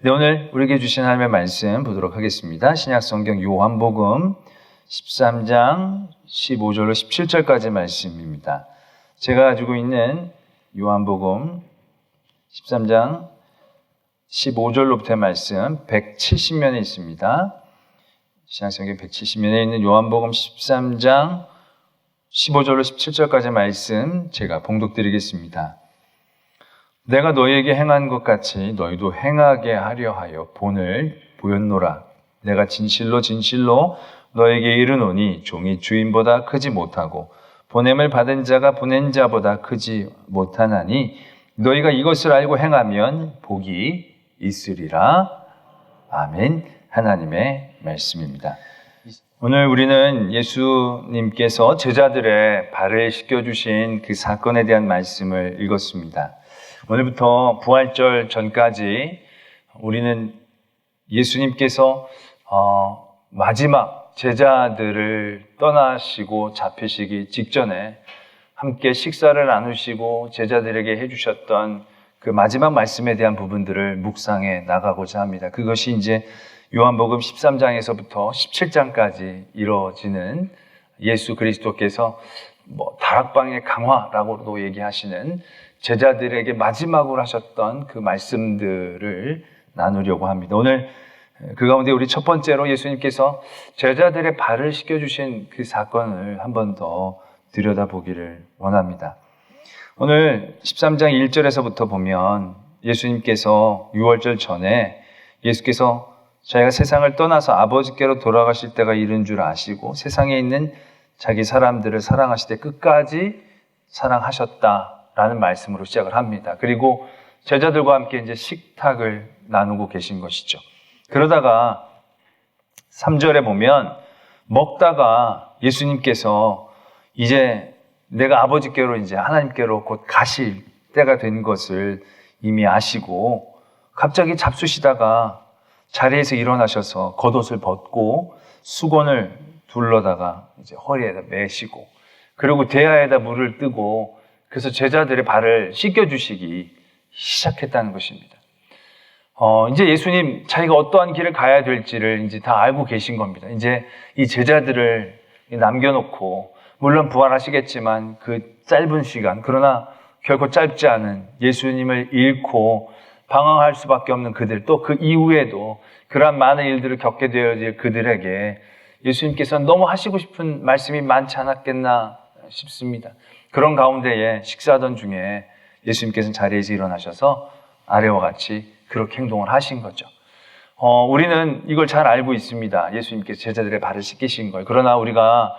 네, 오늘 우리에게 주신 하나님의 말씀 보도록 하겠습니다. 신약성경 요한복음 13장 15절로 17절까지 말씀입니다. 제가 가지고 있는 요한복음 13장 15절로부터의 말씀 170면에 있습니다. 신약성경 170면에 있는 요한복음 13장 15절로 17절까지 말씀 제가 봉독드리겠습니다. 내가 너희에게 행한 것 같이 너희도 행하게 하려 하여 본을 보였노라. 내가 진실로 진실로 너희에게 이르노니 종이 주인보다 크지 못하고 보냄을 받은 자가 보낸 자보다 크지 못하나니 너희가 이것을 알고 행하면 복이 있으리라. 아멘. 하나님의 말씀입니다. 오늘 우리는 예수님께서 제자들의 발을 씻겨주신 그 사건에 대한 말씀을 읽었습니다. 오늘부터 부활절 전까지 우리는 예수님께서 마지막 제자들을 떠나시고 잡히시기 직전에 함께 식사를 나누시고 제자들에게 해주셨던 그 마지막 말씀에 대한 부분들을 묵상해 나가고자 합니다. 그것이 이제 요한복음 13장에서부터 17장까지 이루어지는 예수 그리스도께서 다락방의 강화라고도 얘기하시는 제자들에게 마지막으로 하셨던 그 말씀들을 나누려고 합니다. 오늘 그 가운데 우리 첫 번째로 예수님께서 제자들의 발을 씻겨주신 그 사건을 한 번 더 들여다보기를 원합니다. 오늘 13장 1절에서부터 보면 예수님께서 유월절 전에 예수께서 자기가 세상을 떠나서 아버지께로 돌아가실 때가 이른 줄 아시고 세상에 있는 자기 사람들을 사랑하실 때 끝까지 사랑하셨다라는 말씀으로 시작을 합니다. 그리고 제자들과 함께 이제 식탁을 나누고 계신 것이죠. 그러다가 3절에 보면 먹다가 예수님께서 이제 내가 아버지께로 이제 하나님께로 곧 가실 때가 된 것을 이미 아시고 갑자기 잡수시다가 자리에서 일어나셔서 겉옷을 벗고 수건을 둘러다가 이제 허리에다 매시고 그리고 대야에다 물을 뜨고 그래서 제자들의 발을 씻겨주시기 시작했다는 것입니다. 이제 예수님 자기가 어떠한 길을 가야 될지를 이제 다 알고 계신 겁니다. 이제 이 제자들을 남겨놓고 물론 부활하시겠지만 그 짧은 시간 그러나 결코 짧지 않은 예수님을 잃고 방황할 수밖에 없는 그들 또 그 이후에도 그러한 많은 일들을 겪게 되어질 그들에게 예수님께서는 너무 하시고 싶은 말씀이 많지 않았겠나 싶습니다. 그런 가운데에 식사하던 중에 예수님께서는 자리에서 일어나셔서 아래와 같이 그렇게 행동을 하신 거죠. 우리는 이걸 잘 알고 있습니다. 예수님께서 제자들의 발을 씻기신 걸. 그러나 우리가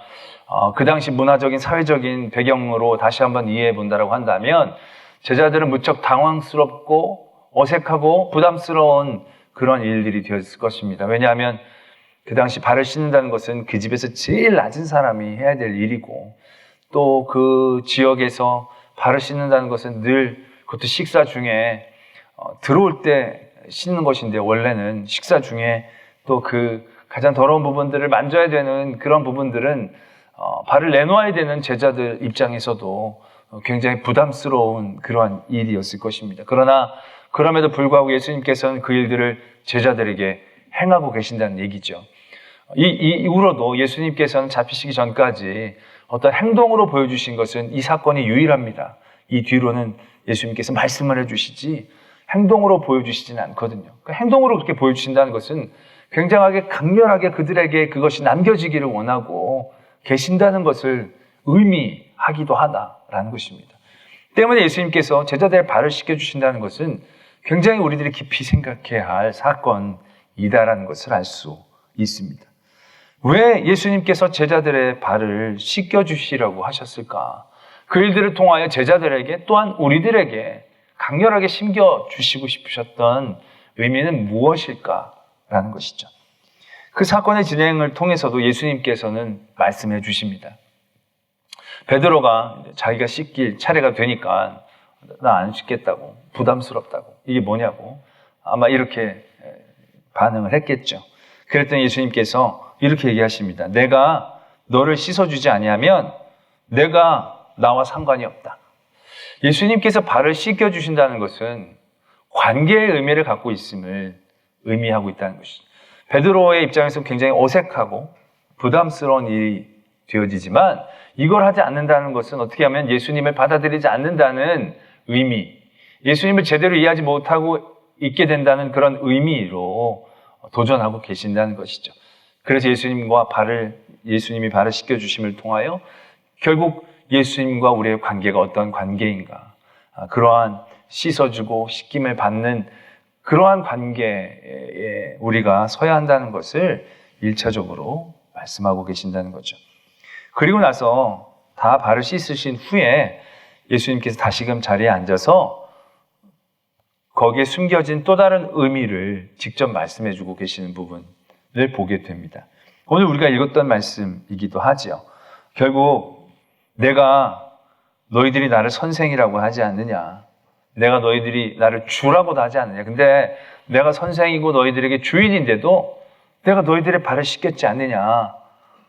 그 당시 문화적인 사회적인 배경으로 다시 한번 이해해 본다고 한다면 제자들은 무척 당황스럽고 어색하고 부담스러운 그런 일들이 되었을 것입니다. 왜냐하면 그 당시 발을 씻는다는 것은 그 집에서 제일 낮은 사람이 해야 될 일이고 또 그 지역에서 발을 씻는다는 것은 늘 그것도 식사 중에 들어올 때 씻는 것인데 원래는 식사 중에 또 그 가장 더러운 부분들을 만져야 되는 그런 부분들은 발을 내놓아야 되는 제자들 입장에서도 굉장히 부담스러운 그러한 일이었을 것입니다. 그러나 그럼에도 불구하고 예수님께서는 그 일들을 제자들에게 행하고 계신다는 얘기죠. 이후로도 예수님께서는 잡히시기 전까지 어떤 행동으로 보여주신 것은 이 사건이 유일합니다. 이 뒤로는 예수님께서 말씀을 해주시지 행동으로 보여주시지는 않거든요. 그러니까 행동으로 그렇게 보여주신다는 것은 굉장하게 강렬하게 그들에게 그것이 남겨지기를 원하고 계신다는 것을 의미하기도 하다라는 것입니다. 때문에 예수님께서 제자들의 발을 씻겨주신다는 것은 굉장히 우리들이 깊이 생각해야 할 사건이다라는 것을 알 수 있습니다. 왜 예수님께서 제자들의 발을 씻겨주시라고 하셨을까? 그 일들을 통하여 제자들에게 또한 우리들에게 강렬하게 심겨주시고 싶으셨던 의미는 무엇일까라는 것이죠. 그 사건의 진행을 통해서도 예수님께서는 말씀해 주십니다. 베드로가 자기가 씻길 차례가 되니까 나 안 씻겠다고 부담스럽다고 이게 뭐냐고 아마 이렇게 반응을 했겠죠. 그랬더니 예수님께서 이렇게 얘기하십니다. 내가 너를 씻어주지 아니하면 내가 나와 상관이 없다. 예수님께서 발을 씻겨주신다는 것은 관계의 의미를 갖고 있음을 의미하고 있다는 것이죠. 베드로의 입장에서 굉장히 어색하고 부담스러운 일이 되어지지만 이걸 하지 않는다는 것은 어떻게 하면 예수님을 받아들이지 않는다는 의미, 예수님을 제대로 이해하지 못하고 있게 된다는 그런 의미로 도전하고 계신다는 것이죠. 그래서 예수님이 발을 씻겨주심을 통하여 결국 예수님과 우리의 관계가 어떤 관계인가, 그러한 씻어주고 씻김을 받는 그러한 관계에 우리가 서야 한다는 것을 1차적으로 말씀하고 계신다는 거죠. 그리고 나서 다 발을 씻으신 후에 예수님께서 다시금 자리에 앉아서 거기에 숨겨진 또 다른 의미를 직접 말씀해 주고 계시는 부분을 보게 됩니다. 오늘 우리가 읽었던 말씀이기도 하지요. 결국 내가 너희들이 나를 선생이라고 하지 않느냐, 내가 너희들이 나를 주라고도 하지 않느냐, 근데 내가 선생이고 너희들에게 주인인데도 내가 너희들의 발을 씻겼지 않느냐,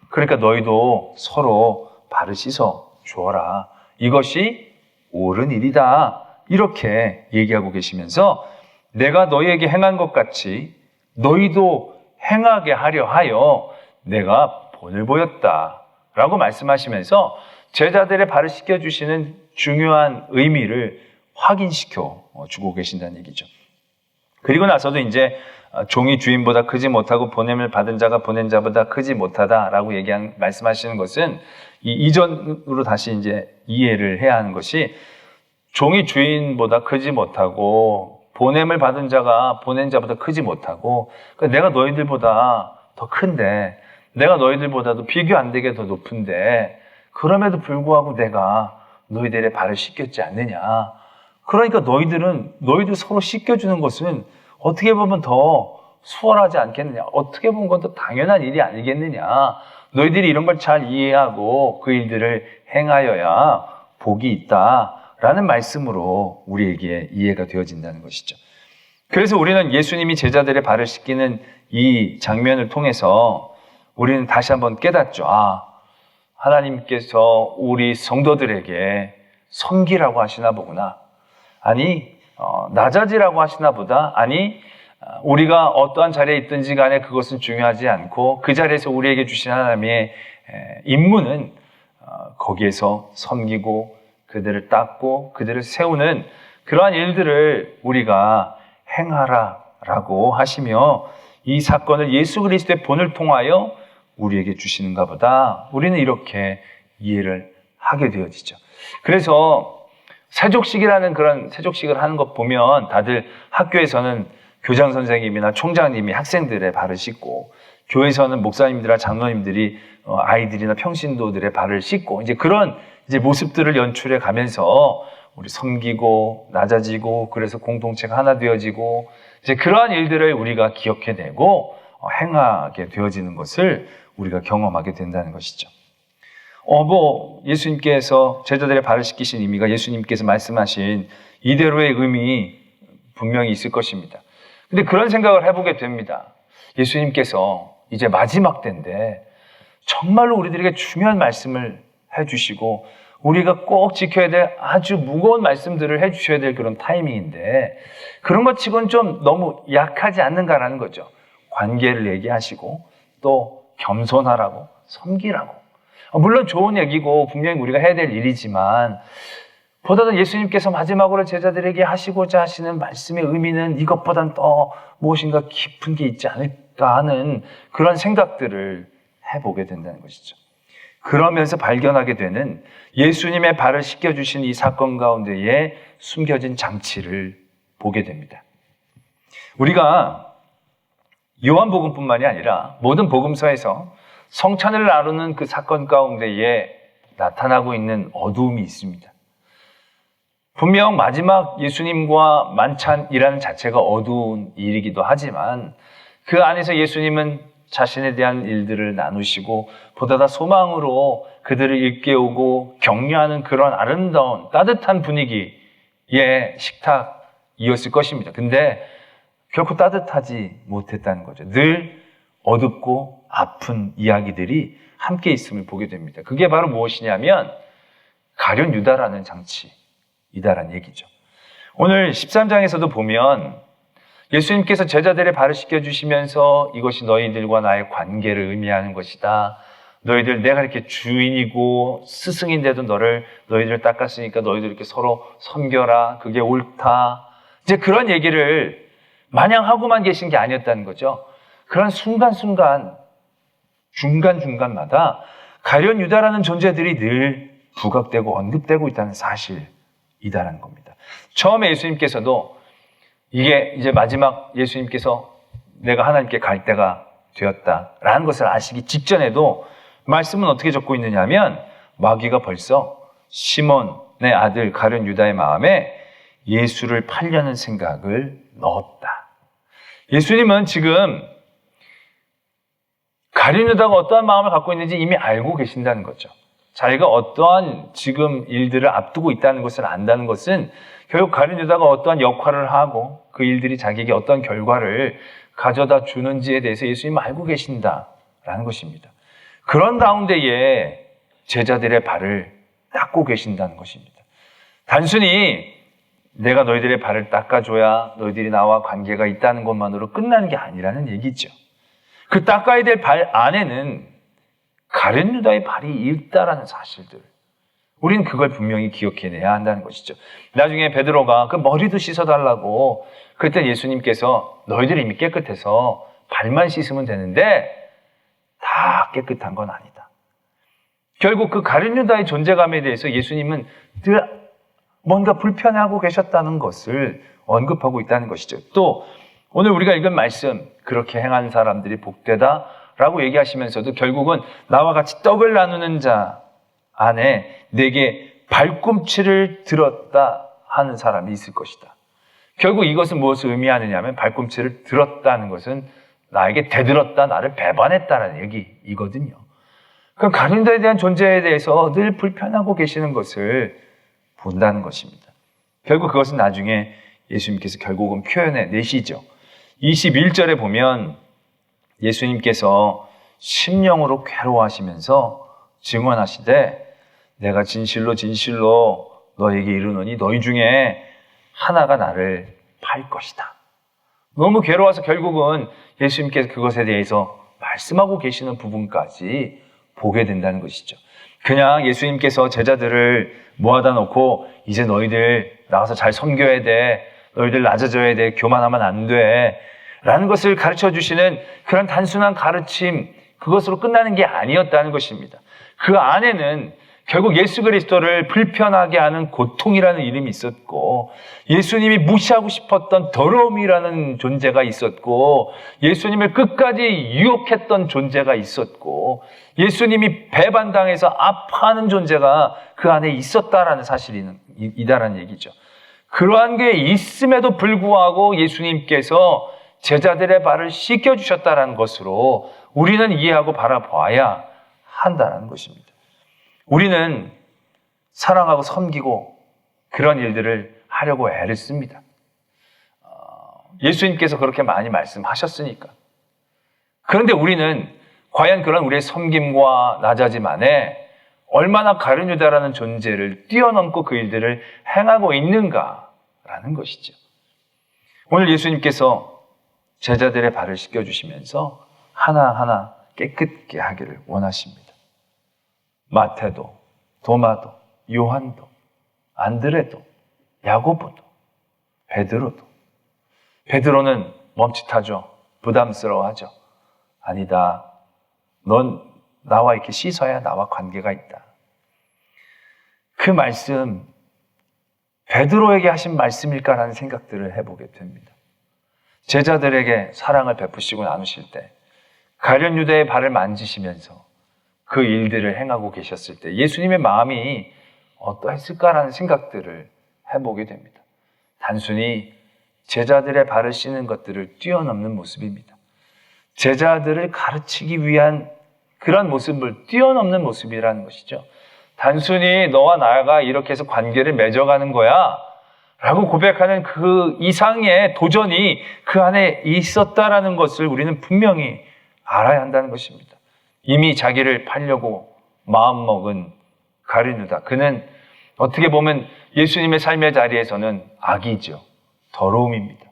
그러니까 너희도 서로 발을 씻어 주어라, 이것이 옳은 일이다, 이렇게 얘기하고 계시면서 내가 너희에게 행한 것 같이 너희도 행하게 하려 하여 내가 본을 보였다라고 말씀하시면서 제자들의 발을 씻겨주시는 중요한 의미를 확인시켜 주고 계신다는 얘기죠. 그리고 나서도 이제 종이 주인보다 크지 못하고 보냄을 받은 자가 보낸 자보다 크지 못하다라고 말씀하시는 것은 이전으로 다시 이제 이해를 해야 하는 것이, 종이 주인보다 크지 못하고 보냄을 받은 자가 보낸 자보다 크지 못하고, 그러니까 내가 너희들보다 더 큰데, 내가 너희들보다도 비교 안 되게 더 높은데 그럼에도 불구하고 내가 너희들의 발을 씻겼지 않느냐, 그러니까 너희들 서로 씻겨주는 것은 어떻게 보면 더 수월하지 않겠느냐, 어떻게 보면 그건 더 당연한 일이 아니겠느냐, 너희들이 이런 걸 잘 이해하고 그 일들을 행하여야 복이 있다라는 말씀으로 우리에게 이해가 되어진다는 것이죠. 그래서 우리는 예수님이 제자들의 발을 씻기는 이 장면을 통해서 우리는 다시 한번 깨닫죠. 하나님께서 우리 성도들에게 섬기라고 하시나 보구나. 아니, 낮아지라고 하시나 보다. 아니, 우리가 어떠한 자리에 있든지 간에 그것은 중요하지 않고 그 자리에서 우리에게 주신 하나님의 임무는 거기에서 섬기고 그들을 닦고 그들을 세우는 그러한 일들을 우리가 행하라라고 하시며, 이 사건을 예수 그리스도의 본을 통하여 우리에게 주시는가 보다, 우리는 이렇게 이해를 하게 되어지죠. 그래서 세족식이라는 그런 세족식을 하는 것 보면 다들 학교에서는 교장 선생님이나 총장님이 학생들의 발을 씻고, 교회에서는 목사님들이나 장로님들이 아이들이나 평신도들의 발을 씻고, 이제 그런 모습들을 연출해 가면서 우리 섬기고 낮아지고, 그래서 공동체가 하나 되어지고, 이제 그러한 일들을 우리가 기억해내고 행하게 되어지는 것을 우리가 경험하게 된다는 것이죠. 예수님께서 제자들의 발을 씻기신 의미가 예수님께서 말씀하신 이대로의 의미 분명히 있을 것입니다. 근데 그런 생각을 해보게 됩니다. 예수님께서 이제 마지막 때인데 정말로 우리들에게 중요한 말씀을 해주시고 우리가 꼭 지켜야 될 아주 무거운 말씀들을 해주셔야 될 그런 타이밍인데, 그런 것 치고는 좀 너무 약하지 않는가라는 거죠. 관계를 얘기하시고 또 겸손하라고, 섬기라고. 물론 좋은 얘기고 분명히 우리가 해야 될 일이지만, 보다도 예수님께서 마지막으로 제자들에게 하시고자 하시는 말씀의 의미는 이것보단 더 무엇인가 깊은 게 있지 않을까 하는 그런 생각들을 해보게 된다는 것이죠. 그러면서 발견하게 되는 예수님의 발을 씻겨주신 이 사건 가운데에 숨겨진 장치를 보게 됩니다. 우리가 요한복음뿐만이 아니라 모든 복음서에서 성찬을 나누는 그 사건 가운데에 나타나고 있는 어두움이 있습니다. 분명 마지막 예수님과 만찬이라는 자체가 어두운 일이기도 하지만 그 안에서 예수님은 자신에 대한 일들을 나누시고 보다 소망으로 그들을 일깨우고 격려하는 그런 아름다운 따뜻한 분위기의 식탁이었을 것입니다. 근데 결코 따뜻하지 못했다는 거죠. 늘 어둡고 아픈 이야기들이 함께 있음을 보게 됩니다. 그게 바로 무엇이냐면 가룟 유다라는 장치이다라는 얘기죠. 오늘 13장에서도 보면 예수님께서 제자들의 발을 씻겨주시면서 이것이 너희들과 나의 관계를 의미하는 것이다. 너희들 내가 이렇게 주인이고 스승인데도 너희들을 닦았으니까 너희들 이렇게 서로 섬겨라. 그게 옳다. 이제 그런 얘기를 마냥 하고만 계신 게 아니었다는 거죠. 그런 순간순간 중간중간마다 가룟 유다라는 존재들이 늘 부각되고 언급되고 있다는 사실이다라는 겁니다. 처음에 예수님께서도 이게 이제 마지막 예수님께서 내가 하나님께 갈 때가 되었다라는 것을 아시기 직전에도 말씀은 어떻게 적고 있느냐 하면 마귀가 벌써 시몬의 아들 가룟 유다의 마음에 예수를 팔려는 생각을 넣었다. 예수님은 지금 가룟 유다가 어떠한 마음을 갖고 있는지 이미 알고 계신다는 거죠. 자기가 어떠한 지금 일들을 앞두고 있다는 것을 안다는 것은 결국 가룟 유다가 어떠한 역할을 하고 그 일들이 자기에게 어떤 결과를 가져다 주는지에 대해서 예수님은 알고 계신다라는 것입니다. 그런 가운데에 제자들의 발을 닦고 계신다는 것입니다. 단순히 내가 너희들의 발을 닦아줘야 너희들이 나와 관계가 있다는 것만으로 끝나는 게 아니라는 얘기죠. 그 닦아야 될 발 안에는 가룟 유다의 발이 있다라는 사실들, 우리는 그걸 분명히 기억해내야 한다는 것이죠. 나중에 베드로가 그 머리도 씻어달라고 그때 예수님께서 너희들이 이미 깨끗해서 발만 씻으면 되는데 다 깨끗한 건 아니다. 결국 그 가룟 유다의 존재감에 대해서 예수님은 늘 뭔가 불편해하고 계셨다는 것을 언급하고 있다는 것이죠. 또 오늘 우리가 읽은 말씀, 그렇게 행한 사람들이 복되다라고 얘기하시면서도 결국은 나와 같이 떡을 나누는 자 안에 내게 발꿈치를 들었다 하는 사람이 있을 것이다. 결국 이것은 무엇을 의미하느냐 하면 발꿈치를 들었다는 것은 나에게 대들었다, 나를 배반했다라는 얘기이거든요. 그럼 가룟 유다에 대한 존재에 대해서 늘 불편하고 계시는 것을 본다는 것입니다. 결국 그것은 나중에 예수님께서 결국은 표현해 내시죠. 21절에 보면 예수님께서 심령으로 괴로워하시면서 증언하시되 내가 진실로 진실로 너에게 이르노니 너희 중에 하나가 나를 팔 것이다. 너무 괴로워서 결국은 예수님께서 그것에 대해서 말씀하고 계시는 부분까지 보게 된다는 것이죠. 그냥 예수님께서 제자들을 모아다 놓고 이제 너희들 나가서 잘 섬겨야 돼. 너희들 낮아져야 돼. 교만하면 안 돼. 라는 것을 가르쳐 주시는 그런 단순한 가르침, 그것으로 끝나는 게 아니었다는 것입니다. 그 안에는 결국 예수 그리스도를 불편하게 하는 고통이라는 이름이 있었고, 예수님이 무시하고 싶었던 더러움이라는 존재가 있었고, 예수님을 끝까지 유혹했던 존재가 있었고, 예수님이 배반당해서 아파하는 존재가 그 안에 있었다라는 사실이다라는 얘기죠. 그러한 게 있음에도 불구하고 예수님께서 제자들의 발을 씻겨주셨다라는 것으로 우리는 이해하고 바라봐야 한다는 것입니다. 우리는 사랑하고 섬기고 그런 일들을 하려고 애를 씁니다. 예수님께서 그렇게 많이 말씀하셨으니까. 그런데 우리는 과연 그런 우리의 섬김과 낮아짐 안에 얼마나 가룟 유다라는 존재를 뛰어넘고 그 일들을 행하고 있는가라는 것이죠. 오늘 예수님께서 제자들의 발을 씻겨주시면서 하나하나 깨끗게 하기를 원하십니다. 마태도, 도마도, 요한도, 안드레도, 야고보도, 베드로도. 베드로는 멈칫하죠. 부담스러워하죠. 아니다. 넌 나와 이렇게 씻어야 나와 관계가 있다. 그 말씀, 베드로에게 하신 말씀일까라는 생각들을 해보게 됩니다. 제자들에게 사랑을 베푸시고 나누실 때 가룟 유다의 발을 만지시면서 그 일들을 행하고 계셨을 때 예수님의 마음이 어떠했을까라는 생각들을 해보게 됩니다. 단순히 제자들의 발을 씻는 것들을 뛰어넘는 모습입니다. 제자들을 가르치기 위한 그런 모습을 뛰어넘는 모습이라는 것이죠. 단순히 너와 나가 이렇게 해서 관계를 맺어가는 거야 라고 고백하는 그 이상의 도전이 그 안에 있었다라는 것을 우리는 분명히 알아야 한다는 것입니다. 이미 자기를 팔려고 마음먹은 가룟 유다, 그는 어떻게 보면 예수님의 삶의 자리에서는 악이죠. 더러움입니다.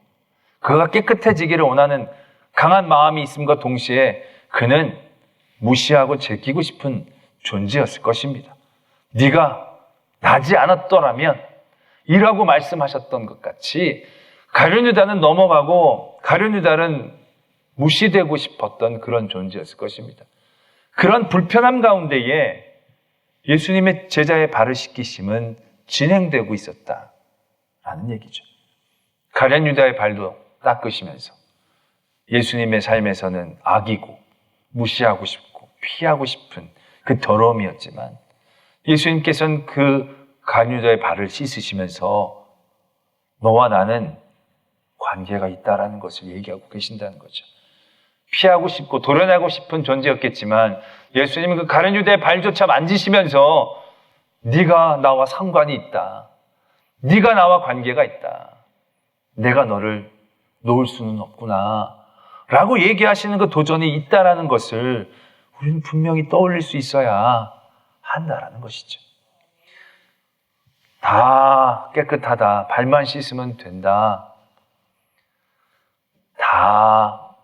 그가 깨끗해지기를 원하는 강한 마음이 있음과 동시에 그는 무시하고 제끼고 싶은 존재였을 것입니다. 네가 나지 않았더라면 이라고 말씀하셨던 것 같이 가룟 유다는 넘어가고 가룟 유다는 무시되고 싶었던 그런 존재였을 것입니다. 그런 불편함 가운데에 예수님의 제자의 발을 씻기심은 진행되고 있었다라는 얘기죠. 가룟 유다의 발도 닦으시면서 예수님의 삶에서는 악이고 무시하고 싶고 피하고 싶은 그 더러움이었지만 예수님께서는 그 가룟 유다의 발을 씻으시면서 너와 나는 관계가 있다라는 것을 얘기하고 계신다는 거죠. 피하고 싶고 도려내고 싶은 존재였겠지만 예수님은 그 가룟 유다의 발조차 만지시면서 네가 나와 상관이 있다. 네가 나와 관계가 있다. 내가 너를 놓을 수는 없구나 라고 얘기하시는 그 도전이 있다라는 것을 우리는 분명히 떠올릴 수 있어야 한다라는 것이죠. 다 깨끗하다. 발만 씻으면 된다. 다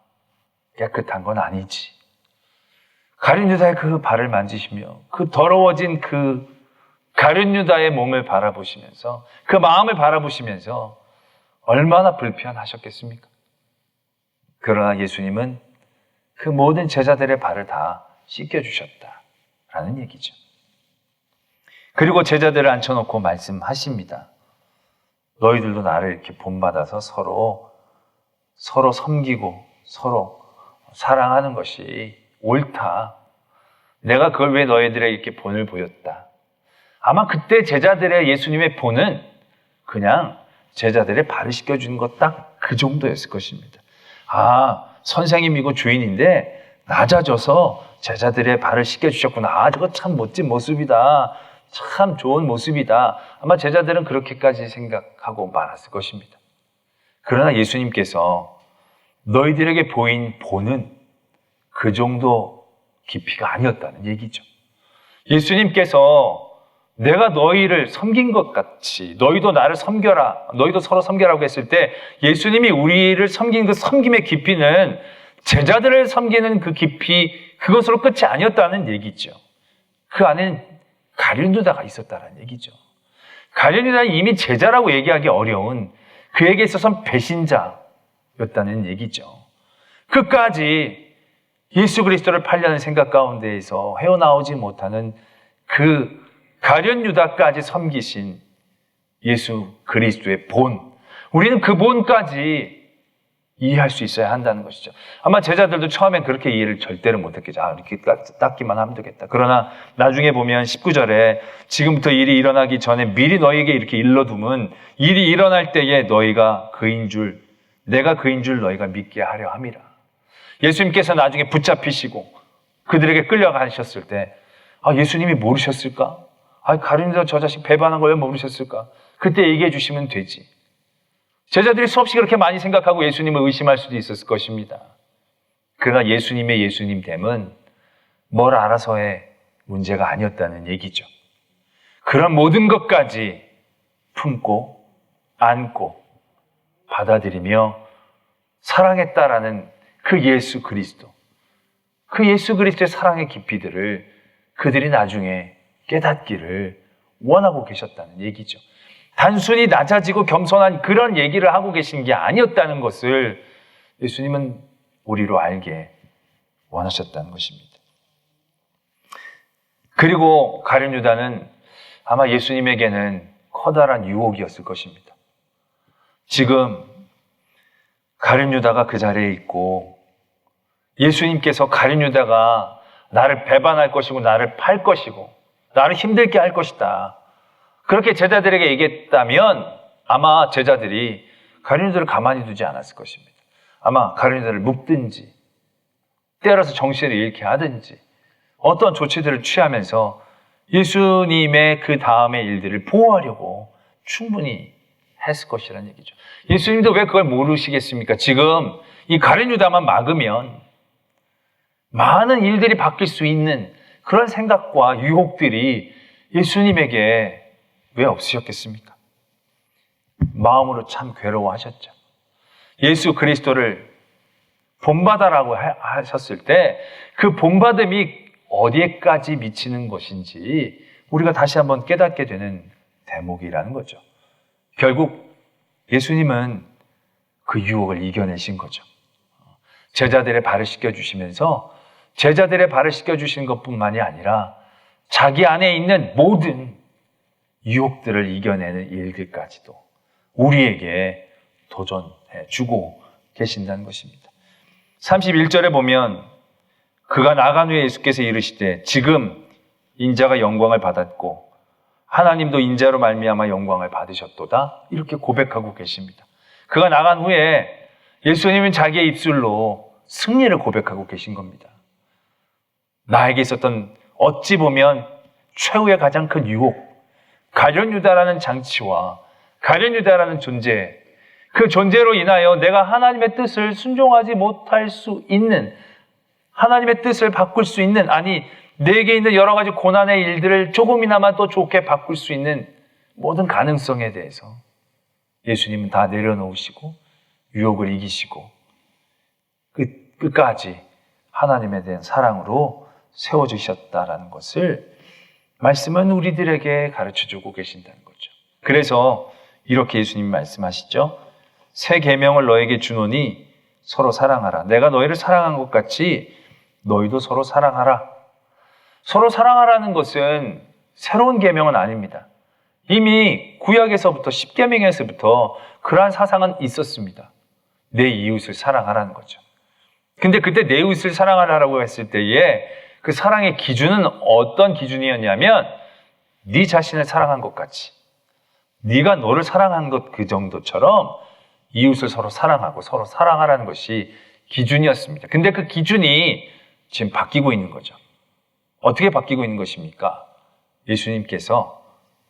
깨끗한 건 아니지. 가룟 유다의 그 발을 만지시며 그 더러워진 그 가룟 유다의 몸을 바라보시면서 그 마음을 바라보시면서 얼마나 불편하셨겠습니까? 그러나 예수님은 그 모든 제자들의 발을 다 씻겨주셨다라는 얘기죠. 그리고 제자들을 앉혀놓고 말씀하십니다. 너희들도 나를 이렇게 본받아서 서로 섬기고 서로 사랑하는 것이 옳다. 내가 그걸 왜 너희들에게 이렇게 본을 보였다. 아마 그때 제자들의 예수님의 본은 그냥 제자들의 발을 씻겨주는 것 딱 그 정도였을 것입니다. 아, 선생님이고 주인인데 낮아져서 제자들의 발을 씻겨주셨구나. 아, 저거 참 멋진 모습이다. 참 좋은 모습이다. 아마 제자들은 그렇게까지 생각하고 말았을 것입니다. 그러나 예수님께서 너희들에게 보인 본은 그 정도 깊이가 아니었다는 얘기죠. 예수님께서 내가 너희를 섬긴 것 같이 너희도 나를 섬겨라, 너희도 서로 섬겨라고 했을 때 예수님이 우리를 섬긴 그 섬김의 깊이는 제자들을 섬기는 그 깊이, 그것으로 끝이 아니었다는 얘기죠. 그 안에는 가룟 유다가 있었다는 얘기죠. 가룟 유다는 이미 제자라고 얘기하기 어려운, 그에게 있어서는 배신자였다는 얘기죠. 끝까지 예수 그리스도를 팔려는 생각 가운데에서 헤어나오지 못하는 그 가룟 유다까지 섬기신 예수 그리스도의 본, 우리는 그 본까지 이해할 수 있어야 한다는 것이죠. 아마 제자들도 처음엔 그렇게 이해를 절대로 못했겠죠. 아, 이렇게 닦기만 하면 되겠다. 그러나 나중에 보면 19절에 지금부터 일이 일어나기 전에 미리 너희에게 이렇게 일러두면 일이 일어날 때에 너희가 그인 줄, 내가 그인 줄 너희가 믿게 하려 함이라. 예수님께서 나중에 붙잡히시고 그들에게 끌려가셨을 때 아, 예수님이 모르셨을까? 아, 가룟 유다 저 자식 배반한 걸 왜 모르셨을까? 그때 얘기해 주시면 되지. 제자들이 수없이 그렇게 많이 생각하고 예수님을 의심할 수도 있었을 것입니다. 그러나 예수님의 예수님됨은 뭘 알아서의 문제가 아니었다는 얘기죠. 그런 모든 것까지 품고 안고 받아들이며 사랑했다라는 그 예수 그리스도, 그 예수 그리스도의 사랑의 깊이들을 그들이 나중에 깨닫기를 원하고 계셨다는 얘기죠. 단순히 낮아지고 겸손한 그런 얘기를 하고 계신 게 아니었다는 것을 예수님은 우리로 알게 원하셨다는 것입니다. 그리고 가룟 유다는 아마 예수님에게는 커다란 유혹이었을 것입니다. 지금 가룟 유다가 그 자리에 있고 예수님께서 가룟 유다가 나를 배반할 것이고 나를 팔 것이고 나를 힘들게 할 것이다, 그렇게 제자들에게 얘기했다면 아마 제자들이 가룟 유다를 가만히 두지 않았을 것입니다. 아마 가룟 유다를 묶든지 때려서 정신을 잃게 하든지 어떤 조치들을 취하면서 예수님의 그 다음의 일들을 보호하려고 충분히 했을 것이라는 얘기죠. 예수님도 왜 그걸 모르시겠습니까? 지금 이 가룟 유다만 막으면 많은 일들이 바뀔 수 있는 그런 생각과 유혹들이 예수님에게 왜 없으셨겠습니까? 마음으로 참 괴로워하셨죠. 예수 그리스도를 본받아라고 하셨을 때 그 본받음이 어디에까지 미치는 것인지 우리가 다시 한번 깨닫게 되는 대목이라는 거죠. 결국 예수님은 그 유혹을 이겨내신 거죠. 제자들의 발을 씻겨주시면서 제자들의 발을 씻겨주시는 것뿐만이 아니라 자기 안에 있는 모든 유혹들을 이겨내는 일들까지도 우리에게 도전해 주고 계신다는 것입니다. 31절에 보면 그가 나간 후에 예수께서 이르시되 지금 인자가 영광을 받았고 하나님도 인자로 말미암아 영광을 받으셨도다 이렇게 고백하고 계십니다. 그가 나간 후에 예수님은 자기의 입술로 승리를 고백하고 계신 겁니다. 나에게 있었던 어찌 보면 최후의 가장 큰 유혹, 가룟유다라는 장치와 가룟유다라는 존재, 그 존재로 인하여 내가 하나님의 뜻을 순종하지 못할 수 있는, 하나님의 뜻을 바꿀 수 있는, 아니 내게 있는 여러 가지 고난의 일들을 조금이나마 더 좋게 바꿀 수 있는 모든 가능성에 대해서 예수님은 다 내려놓으시고 유혹을 이기시고 끝까지 하나님에 대한 사랑으로 세워주셨다라는 것을 말씀은 우리들에게 가르쳐주고 계신다는 거죠. 그래서 이렇게 예수님이 말씀하시죠. 새 계명을 너에게 주노니 서로 사랑하라. 내가 너희를 사랑한 것 같이 너희도 서로 사랑하라. 서로 사랑하라는 것은 새로운 계명은 아닙니다. 이미 구약에서부터 십계명에서부터 그러한 사상은 있었습니다. 내 이웃을 사랑하라는 거죠. 근데 그때 내 이웃을 사랑하라고 했을 때에 그 사랑의 기준은 어떤 기준이었냐면 네 자신을 사랑한 것 같이 네가 너를 사랑한 것 그 정도처럼 이웃을 서로 사랑하고 서로 사랑하라는 것이 기준이었습니다. 근데 그 기준이 지금 바뀌고 있는 거죠. 어떻게 바뀌고 있는 것입니까? 예수님께서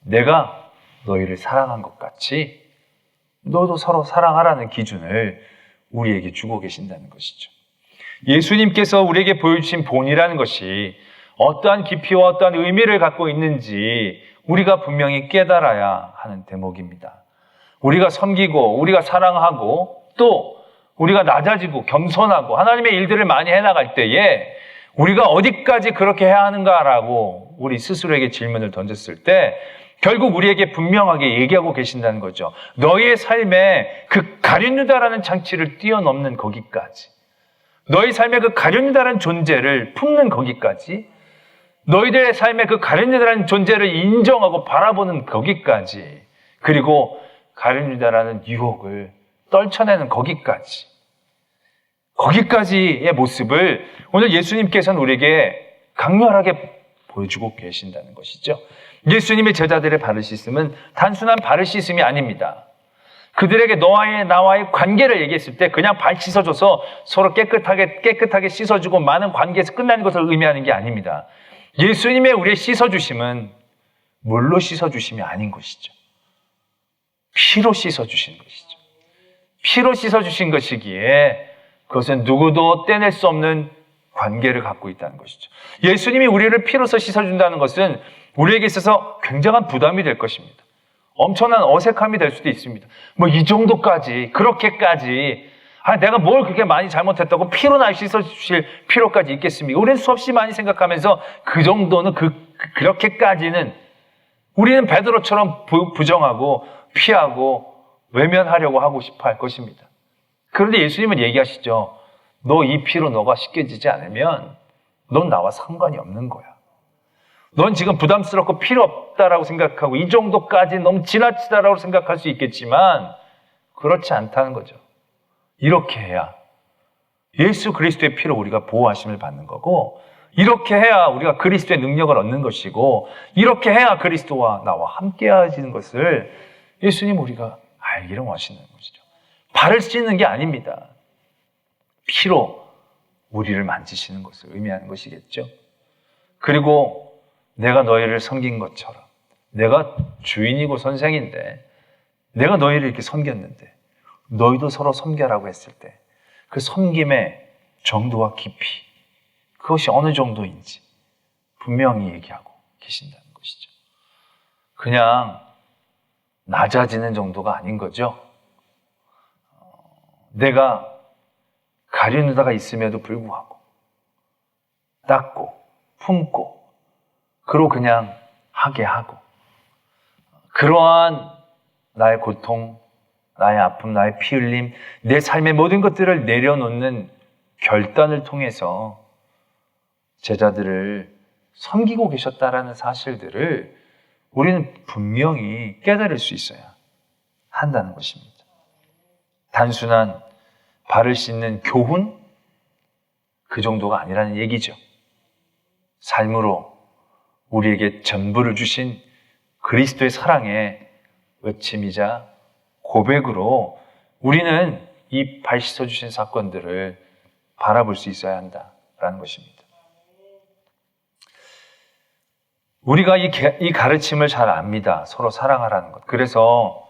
내가 너희를 사랑한 것 같이 너도 서로 사랑하라는 기준을 우리에게 주고 계신다는 것이죠. 예수님께서 우리에게 보여주신 본이라는 것이 어떠한 깊이와 어떠한 의미를 갖고 있는지 우리가 분명히 깨달아야 하는 대목입니다. 우리가 섬기고 우리가 사랑하고 또 우리가 낮아지고 겸손하고 하나님의 일들을 많이 해나갈 때에 우리가 어디까지 그렇게 해야 하는가라고 우리 스스로에게 질문을 던졌을 때 결국 우리에게 분명하게 얘기하고 계신다는 거죠. 너희의 삶에 그 가룟유다라는 장치를 뛰어넘는 거기까지, 너희 삶의 그 가룟유다라는 존재를 품는 거기까지, 너희들의 삶의 그 가룟유다라는 존재를 인정하고 바라보는 거기까지, 그리고 가룟유다라는 유혹을 떨쳐내는 거기까지의 모습을 오늘 예수님께서는 우리에게 강렬하게 보여주고 계신다는 것이죠. 예수님의 제자들의 발을 씻음은 단순한 발을 씻음이 아닙니다. 그들에게 나와의 관계를 얘기했을 때 그냥 발 씻어줘서 서로 깨끗하게 씻어주고 많은 관계에서 끝나는 것을 의미하는 게 아닙니다. 예수님의 우리의 씻어주심은 물로 씻어주심이 아닌 것이죠. 피로 씻어주신 것이죠. 피로 씻어주신 것이기에 그것은 누구도 떼낼 수 없는 관계를 갖고 있다는 것이죠. 예수님이 우리를 피로서 씻어준다는 것은 우리에게 있어서 굉장한 부담이 될 것입니다. 엄청난 어색함이 될 수도 있습니다. 이 정도까지, 그렇게까지, 내가 뭘 그렇게 많이 잘못했다고 피로 날 씻어주실 필요까지 있겠습니까? 우리는 수없이 많이 생각하면서 그 정도는, 그렇게까지는 우리는 베드로처럼 부정하고 피하고 외면하려고 하고 싶어 할 것입니다. 그런데 예수님은 얘기하시죠. 너 이 피로 너가 씻겨지지 않으면 넌 나와 상관이 없는 거야. 넌 지금 부담스럽고 필요 없다라고 생각하고 이 정도까지 너무 지나치다라고 생각할 수 있겠지만 그렇지 않다는 거죠. 이렇게 해야 예수 그리스도의 피로 우리가 보호하심을 받는 거고, 이렇게 해야 우리가 그리스도의 능력을 얻는 것이고, 이렇게 해야 그리스도와 나와 함께 하시는 것을 예수님 우리가 알기를 원하시는 것이죠. 발을 씻는 게 아닙니다. 피로 우리를 만지시는 것을 의미하는 것이겠죠. 그리고 내가 너희를 섬긴 것처럼, 내가 주인이고 선생인데 내가 너희를 이렇게 섬겼는데 너희도 서로 섬겨라고 했을 때 그 섬김의 정도와 깊이, 그것이 어느 정도인지 분명히 얘기하고 계신다는 것이죠. 그냥 낮아지는 정도가 아닌 거죠. 내가 가룟 유다가 있음에도 불구하고 닦고 품고 그로 그냥 하게 하고 그러한 나의 고통, 나의 아픔, 나의 피 흘림, 내 삶의 모든 것들을 내려놓는 결단을 통해서 제자들을 섬기고 계셨다라는 사실들을 우리는 분명히 깨달을 수 있어야 한다는 것입니다. 단순한 발을 씻는 교훈? 그 정도가 아니라는 얘기죠. 삶으로 우리에게 전부를 주신 그리스도의 사랑의 외침이자 고백으로 우리는 이 발 씻어주신 사건들을 바라볼 수 있어야 한다라는 것입니다. 우리가 이 가르침을 잘 압니다. 서로 사랑하라는 것. 그래서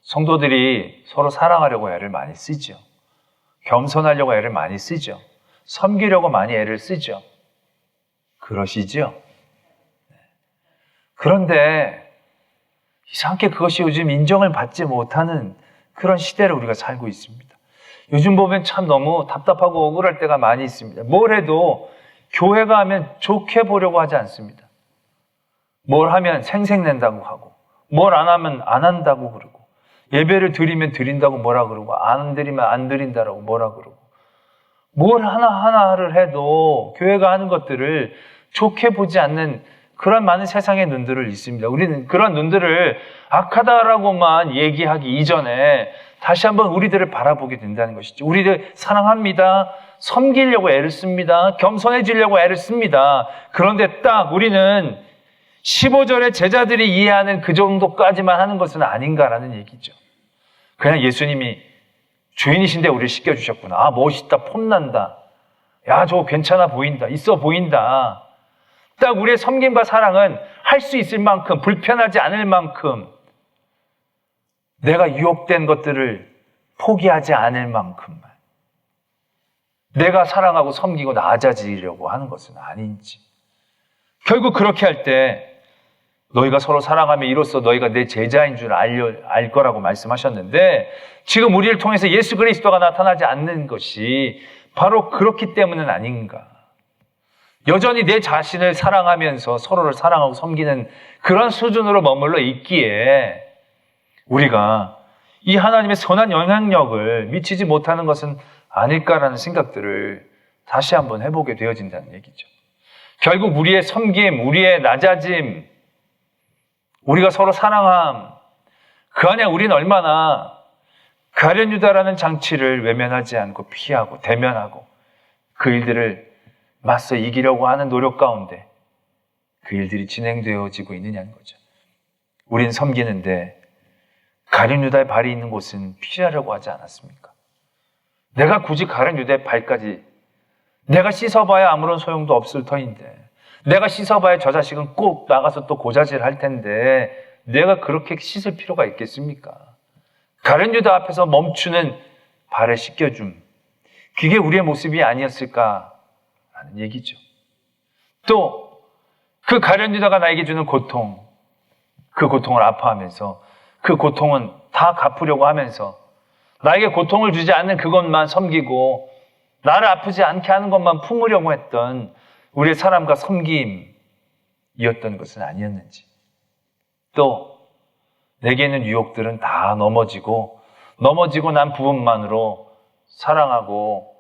성도들이 서로 사랑하려고 애를 많이 쓰죠. 겸손하려고 애를 많이 쓰죠. 섬기려고 많이 애를 쓰죠. 그러시죠? 그런데 이상하게 그것이 요즘 인정을 받지 못하는 그런 시대를 우리가 살고 있습니다. 요즘 보면 참 너무 답답하고 억울할 때가 많이 있습니다. 뭘 해도 교회가 하면 좋게 보려고 하지 않습니다. 뭘 하면 생색낸다고 하고 뭘 안 하면 안 한다고 그러고 예배를 드리면 드린다고 뭐라 그러고 안 드리면 안 드린다라고 뭐라 그러고 뭘 하나하나를 해도 교회가 하는 것들을 좋게 보지 않는 그런 많은 세상의 눈들을 있습니다. 우리는 그런 눈들을 악하다라고만 얘기하기 이전에 다시 한번 우리들을 바라보게 된다는 것이죠. 우리들 사랑합니다. 섬기려고 애를 씁니다. 겸손해지려고 애를 씁니다. 그런데 딱 우리는 15절의 제자들이 이해하는 그 정도까지만 하는 것은 아닌가라는 얘기죠. 그냥 예수님이 주인이신데 우리를 씻겨주셨구나. 아, 멋있다. 폼난다. 야, 저거 괜찮아 보인다. 있어 보인다. 딱 우리의 섬김과 사랑은 할 수 있을 만큼, 불편하지 않을 만큼, 내가 유혹된 것들을 포기하지 않을 만큼만 내가 사랑하고 섬기고 낮아지려고 하는 것은 아닌지. 결국 그렇게 할 때 너희가 서로 사랑하며 이로써 너희가 내 제자인 줄 알 거라고 말씀하셨는데 지금 우리를 통해서 예수 그리스도가 나타나지 않는 것이 바로 그렇기 때문은 아닌가. 여전히 내 자신을 사랑하면서 서로를 사랑하고 섬기는 그런 수준으로 머물러 있기에 우리가 이 하나님의 선한 영향력을 미치지 못하는 것은 아닐까라는 생각들을 다시 한번 해보게 되어진다는 얘기죠. 결국 우리의 섬김, 우리의 낮아짐, 우리가 서로 사랑함, 그 안에 우리는 얼마나 가룟 유다라는 장치를 외면하지 않고 피하고 대면하고 그 일들을 맞서 이기려고 하는 노력 가운데 그 일들이 진행되어지고 있느냐는 거죠. 우린 섬기는데 가룟 유다의 발이 있는 곳은 피하려고 하지 않았습니까? 내가 굳이 가룟 유다의 발까지 내가 씻어봐야 아무런 소용도 없을 터인데 내가 씻어봐야 저 자식은 꼭 나가서 또 고자질 할 텐데 내가 그렇게 씻을 필요가 있겠습니까? 가룟 유다 앞에서 멈추는 발을 씻겨줌, 그게 우리의 모습이 아니었을까라는 얘기죠. 또 그 가룟 유다가 나에게 주는 고통, 그 고통을 아파하면서 그 고통은 다 갚으려고 하면서 나에게 고통을 주지 않는 그것만 섬기고 나를 아프지 않게 하는 것만 품으려고 했던 우리의 사람과 섬김이었던 것은 아니었는지, 또 내게 있는 유혹들은 다 넘어지고 난 부분만으로 사랑하고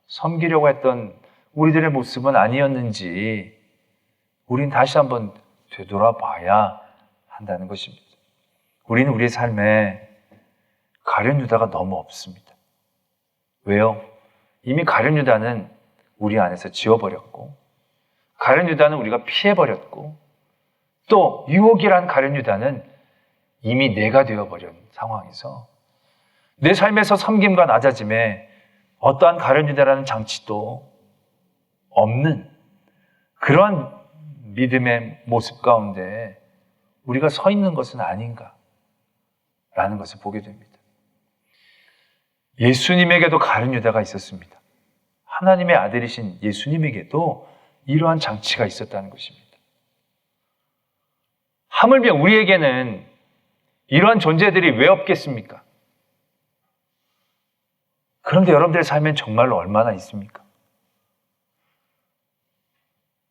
섬기려고 했던 우리들의 모습은 아니었는지 우린 다시 한번 되돌아봐야 한다는 것입니다. 우리는 우리의 삶에 가룟 유다가 너무 없습니다. 왜요? 이미 가룟 유다는 우리 안에서 지워버렸고 가룟 유다는 우리가 피해버렸고 또 유혹이란 가룟 유다는 이미 내가 되어버린 상황에서 내 삶에서 섬김과 낮아짐에 어떠한 가룟 유다라는 장치도 없는 그러한 믿음의 모습 가운데 우리가 서 있는 것은 아닌가라는 것을 보게 됩니다. 예수님에게도 가룟 유다가 있었습니다. 하나님의 아들이신 예수님에게도 이러한 장치가 있었다는 것입니다. 하물며 우리에게는 이러한 존재들이 왜 없겠습니까? 그런데 여러분들의 삶엔 정말로 얼마나 있습니까?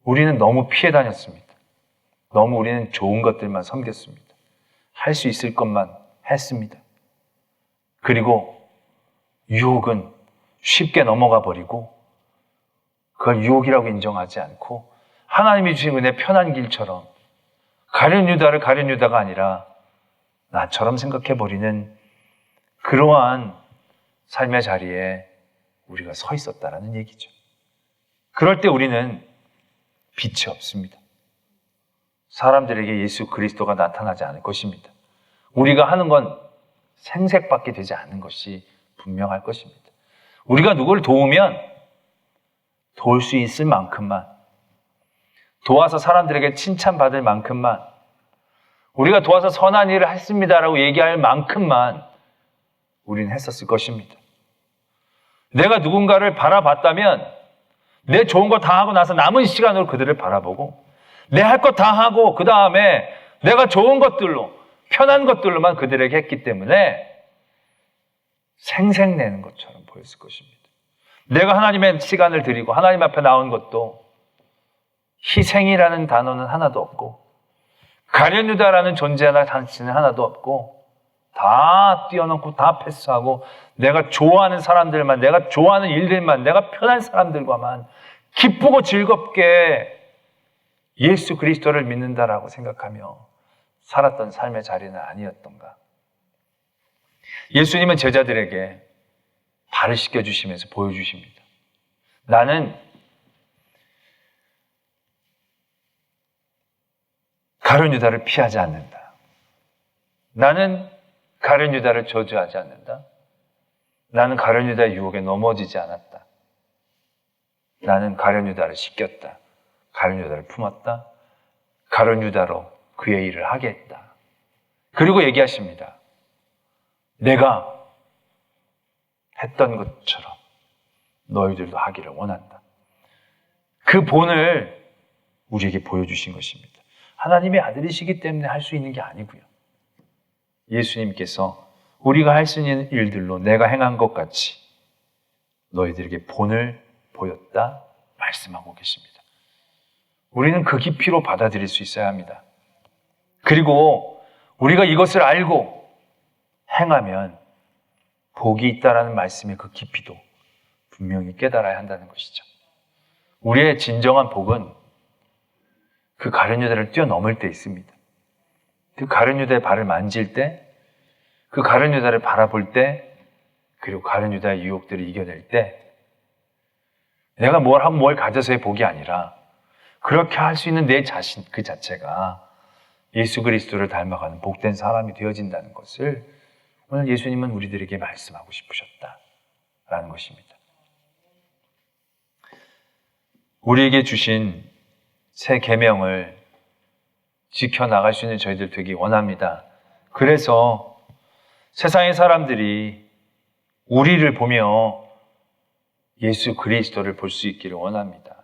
우리는 너무 피해 다녔습니다. 너무 우리는 좋은 것들만 섬겼습니다. 할 수 있을 것만 했습니다. 그리고 유혹은 쉽게 넘어가 버리고 그걸 유혹이라고 인정하지 않고 하나님이 주신 은혜 편한 길처럼 가룟 유다를 가룟 유다가 아니라 나처럼 생각해버리는 그러한 삶의 자리에 우리가 서 있었다라는 얘기죠. 그럴 때 우리는 빛이 없습니다. 사람들에게 예수 그리스도가 나타나지 않을 것입니다. 우리가 하는 건 생색밖에 되지 않는 것이 분명할 것입니다. 우리가 누구를 도우면 도울 수 있을 만큼만, 도와서 사람들에게 칭찬받을 만큼만, 우리가 도와서 선한 일을 했습니다라고 얘기할 만큼만 우리는 했었을 것입니다. 내가 누군가를 바라봤다면 내 좋은 거 다 하고 나서 남은 시간으로 그들을 바라보고 내 할 것 다 하고 그 다음에 내가 좋은 것들로, 편한 것들로만 그들에게 했기 때문에 생색내는 것처럼 보였을 것입니다. 내가 하나님의 시간을 드리고 하나님 앞에 나온 것도 희생이라는 단어는 하나도 없고 가룟 유다라는 존재 하나 단체는 하나도 없고 다 띄워놓고 다 패스하고 내가 좋아하는 사람들만, 내가 좋아하는 일들만, 내가 편한 사람들과만 기쁘고 즐겁게 예수 그리스도를 믿는다라고 생각하며 살았던 삶의 자리는 아니었던가. 예수님은 제자들에게 발을 씻겨주시면서 보여주십니다. 나는 가룟 유다를 피하지 않는다. 나는 가룟 유다를 저주하지 않는다. 나는 가룟 유다의 유혹에 넘어지지 않았다. 나는 가룟 유다를 씻겼다. 가룟 유다를 품었다. 가룟 유다로 그의 일을 하게 했다. 그리고 얘기하십니다. 내가 했던 것처럼 너희들도 하기를 원한다. 그 본을 우리에게 보여주신 것입니다. 하나님의 아들이시기 때문에 할 수 있는 게 아니고요. 예수님께서 우리가 할 수 있는 일들로 내가 행한 것 같이 너희들에게 본을 보였다 말씀하고 계십니다. 우리는 그 깊이로 받아들일 수 있어야 합니다. 그리고 우리가 이것을 알고 행하면 복이 있다라는 말씀의 그 깊이도 분명히 깨달아야 한다는 것이죠. 우리의 진정한 복은 그 가룟 유다를 뛰어넘을 때 있습니다. 그 가룟 유다의 발을 만질 때, 그 가룟 유다를 바라볼 때, 그리고 가룟 유다의 유혹들을 이겨낼 때 내가 뭘 하면 뭘 가져서의 복이 아니라 그렇게 할 수 있는 내 자신 그 자체가 예수 그리스도를 닮아가는 복된 사람이 되어진다는 것을 오늘 예수님은 우리들에게 말씀하고 싶으셨다라는 것입니다. 우리에게 주신 새 계명을 지켜나갈 수 있는 저희들 되기 원합니다. 그래서 세상의 사람들이 우리를 보며 예수 그리스도를 볼 수 있기를 원합니다.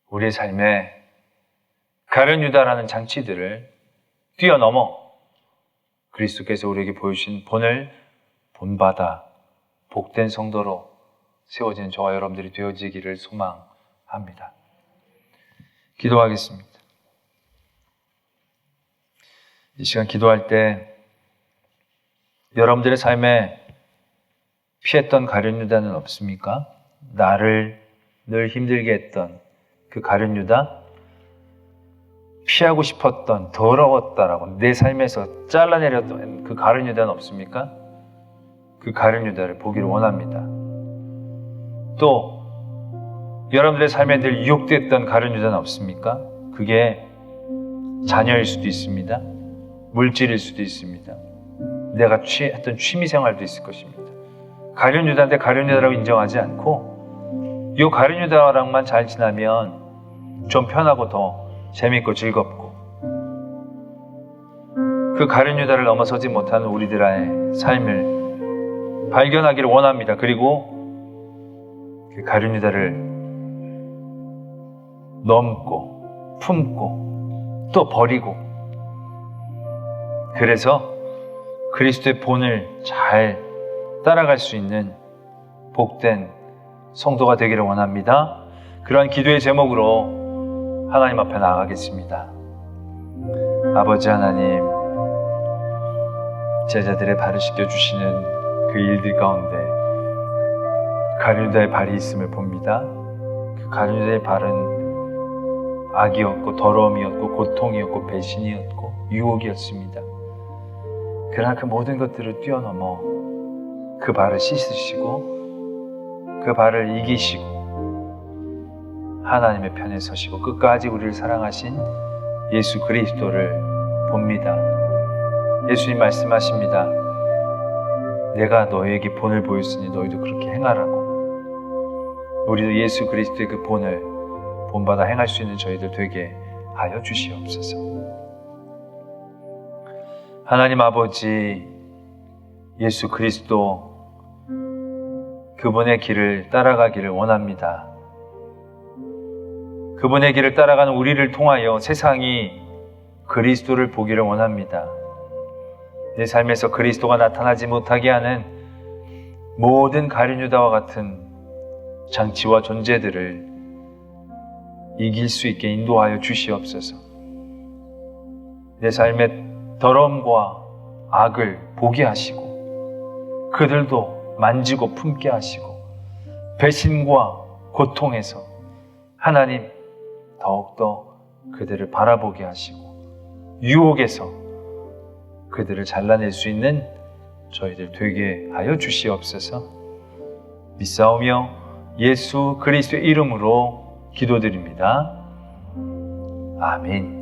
우리의 삶에 가룟 유다라는 장치들을 뛰어넘어 그리스도께서 우리에게 보여주신 본을 본받아 복된 성도로 세워지는 저와 여러분들이 되어지기를 소망합니다. 기도하겠습니다. 이 시간 기도할 때 여러분들의 삶에 피했던 가룟 유다는 없습니까? 나를 늘 힘들게 했던 그 가룟 유다, 피하고 싶었던, 더러웠다라고 내 삶에서 잘라내렸던 그 가룟 유다는 없습니까? 그 가룟 유다를 보기를 원합니다. 또 여러분들의 삶에 늘 유혹됐던 가룟 유다는 없습니까? 그게 자녀일 수도 있습니다. 물질일 수도 있습니다. 내가 했던 취미생활도 있을 것입니다. 가룟 유다인데 가룟 유다라고 인정하지 않고 이 가룟 유다랑만 잘 지나면 좀 편하고 더 재밌고 즐겁고 그 가룟 유다를 넘어서지 못하는 우리들의 삶을 발견하기를 원합니다. 그리고 그 가룟 유다를 넘고 품고 또 버리고 그래서 그리스도의 본을 잘 따라갈 수 있는 복된 성도가 되기를 원합니다. 그러한 기도의 제목으로 하나님 앞에 나아가겠습니다. 아버지 하나님, 제자들의 발을 씻겨주시는 그 일들 가운데 가룟유다의 발이 있음을 봅니다. 그 가룟유다의 발은 악이었고 더러움이었고 고통이었고 배신이었고 유혹이었습니다. 그러나 그 모든 것들을 뛰어넘어 그 발을 씻으시고 그 발을 이기시고 하나님의 편에 서시고 끝까지 우리를 사랑하신 예수 그리스도를 봅니다. 예수님 말씀하십니다. 내가 너에게 본을 보였으니 너희도 그렇게 행하라고. 우리도 예수 그리스도의 그 본을 본받아 행할 수 있는 저희들 되게 하여 주시옵소서. 하나님 아버지, 예수 그리스도 그분의 길을 따라가기를 원합니다. 그분의 길을 따라가는 우리를 통하여 세상이 그리스도를 보기를 원합니다. 내 삶에서 그리스도가 나타나지 못하게 하는 모든 가룟유다와 같은 장치와 존재들을 이길 수 있게 인도하여 주시옵소서. 내 삶의 더러움과 악을 보게 하시고 그들도 만지고 품게 하시고 배신과 고통에서 하나님 더욱더 그들을 바라보게 하시고 유혹에서 그들을 잘라낼 수 있는 저희들 되게 하여 주시옵소서. 믿사오며 예수 그리스도의 이름으로 기도드립니다. 아멘.